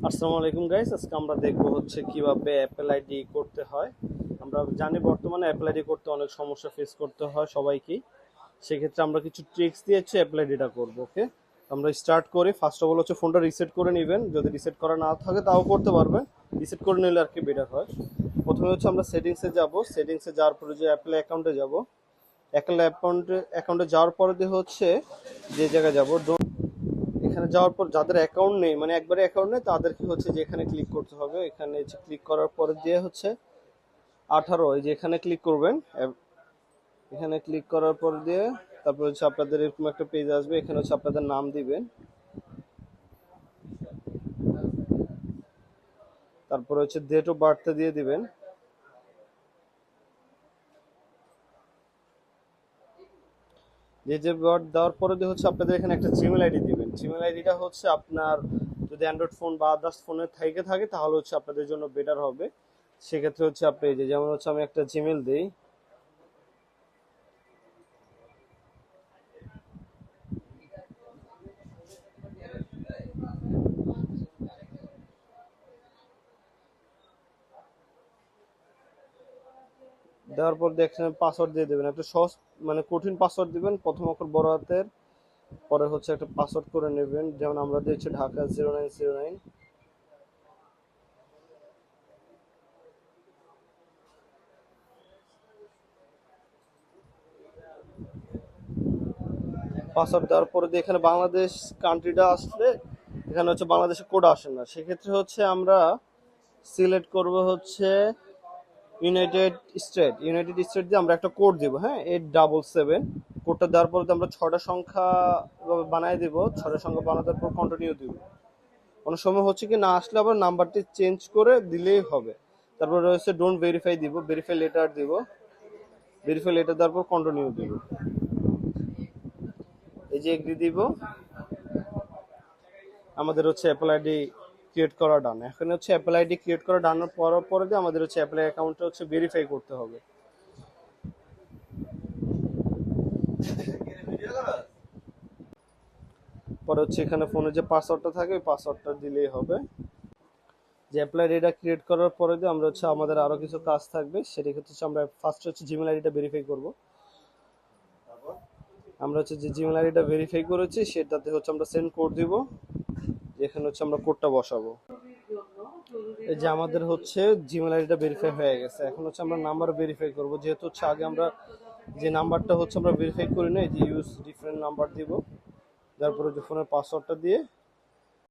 আসসালামু আলাইকুম গাইস, আজকে আমরা দেখব হচ্ছে কিভাবে অ্যাপল আইডি করতে হয়। আমরা জানি বর্তমানে অ্যাপল আইডি করতে অনেক সমস্যা ফেস করতে হয় সবাইকেই। সেক্ষেত্রে আমরা কিছু ট্রিক্স দিয়ে হচ্ছে অ্যাপল আইডিটা করবো। ওকে, আমরা স্টার্ট করি। ফার্স্ট অফ অল হচ্ছে ফোনটা রিসেট করে নেবেন। যদি রিসেট করা না থাকে তাও করতে পারবেন, রিসেট করে নিলে আর কি বেটার হয়। প্রথমে হচ্ছে আমরা সেটিংসে যাব। সেটিংসে যাওয়ার পরে যে অ্যাপল অ্যাকাউন্টে যাব, অ্যাপল অ্যাকাউন্টে যাওয়ার পরে দিয়ে হচ্ছে যে জায়গায় যাব, এখানে যাওয়ার পর যাদের অ্যাকাউন্ট নেই, মানে একবারে অ্যাকাউন্ট নেই, তাদেরকে হচ্ছে যে এখানে ক্লিক করতে হবে। এখানে ক্লিক করার পরে দিয়ে হচ্ছে 18, এই যে এখানে ক্লিক করবেন। এখানে ক্লিক করার পর দিয়ে তারপর হচ্ছে আপনাদের এরকম একটা পেজ আসবে। এখানে হচ্ছে আপনাদের নাম দিবেন, তারপর হচ্ছে ডেট অফ বার্থটা দিয়ে দিবেন। ডেট অফ বার্থ দেওয়ার পরে দিয়ে হচ্ছে আপনাদের এখানে একটা জিমেল আইডি দিবেন। জিমেল আইডিটা হচ্ছে আপনার যদি অ্যান্ড্রয়েড ফোন বা আদার্স ফোনে থাকে তাহলে হচ্ছে আপনাদের জন্য বেটার হবে। সেক্ষেত্রে হচ্ছে আপনি এই যে যেমন হচ্ছে আমি একটা জিমেল দিই। দেওয়ার পর দেখছেন পাসওয়ার্ড দিয়ে দেবেন একটা সহজ, মানে কঠিন পাসওয়ার্ড দিবেন। প্রথম অক্ষর বড় হাতের, পরে হচ্ছে একটা পাসওয়ার্ড করে নেবেন। যেমন আমরা দিয়েছি ঢাকা 0909। পাসওয়ার্ড দেওয়ার পরে দিয়ে এখানে বাংলাদেশ কান্ট্রিটা আসলে এখানে হচ্ছে বাংলাদেশের কোড আসে না। সেক্ষেত্রে হচ্ছে আমরা সিলেক্ট করব হচ্ছে ইউনাইটেড স্টেট দিয়ে আমরা একটা কোড দিব। হ্যাঁ, 877 কোডটা দেওয়ার পরে আমরা 6টা সংখ্যা বানাই দিব। 6টা সংখ্যা বানানোর পর কন্টিনিউ দিব। অনেক সময় হচ্ছে কি না আসলে আবার নাম্বারটি চেঞ্জ করে দিলেই হবে। তারপর রয়েছে ডোন্ট ভেরিফাই দিব, ভেরিফাই লেটার দিব, ভেরিফাই লেটার দেওয়ার পর কন্টিনিউ দিব। এই যে এগ্রি দিব, আমাদের হচ্ছে অ্যাপল আইডি ক্রিয়েট করা ডান। এখন হচ্ছে অ্যাপল আইডি ক্রিয়েট করা ডানের পরে দিয়ে আমাদের হচ্ছে অ্যাপল অ্যাকাউন্টটা হচ্ছে ভেরিফাই করতে হবে। পরে হচ্ছে এখানে ফোনে যে পাসওয়ার্ডটা থাকে ওই পাসওয়ার্ডটা দিলেই হবে। যে অ্যাপল আইডিটা ক্রিয়েট করার পরে দিয়ে আমরা হচ্ছে আমাদের আরো কিছু কাজ থাকবে। সেটা হচ্ছে আমরা ফার্স্ট হচ্ছে জিমেল আইডিটা ভেরিফাই করব। আমরা হচ্ছে যে জিমেল আইডিটা ভেরিফাই করেছি সেটাতে হচ্ছে আমরা সেন্ড কোড দিব। যেখানে হচ্ছে আমরা কোডটা বসাবো। এই যে আমাদের হচ্ছে জিমেল আইডিটা ভেরিফাই হয়ে গেছে। এখন হচ্ছে আমরা নাম্বার ভেরিফাই করব। যেহেতু হচ্ছে আগে আমরা যে নাম্বারটা হচ্ছে আমরা ভেরিফাই করি না, এই যে ইউজ ডিফারেন্ট নাম্বার দিব। তারপরে যে ফোনের পাসওয়ার্ডটা দিয়ে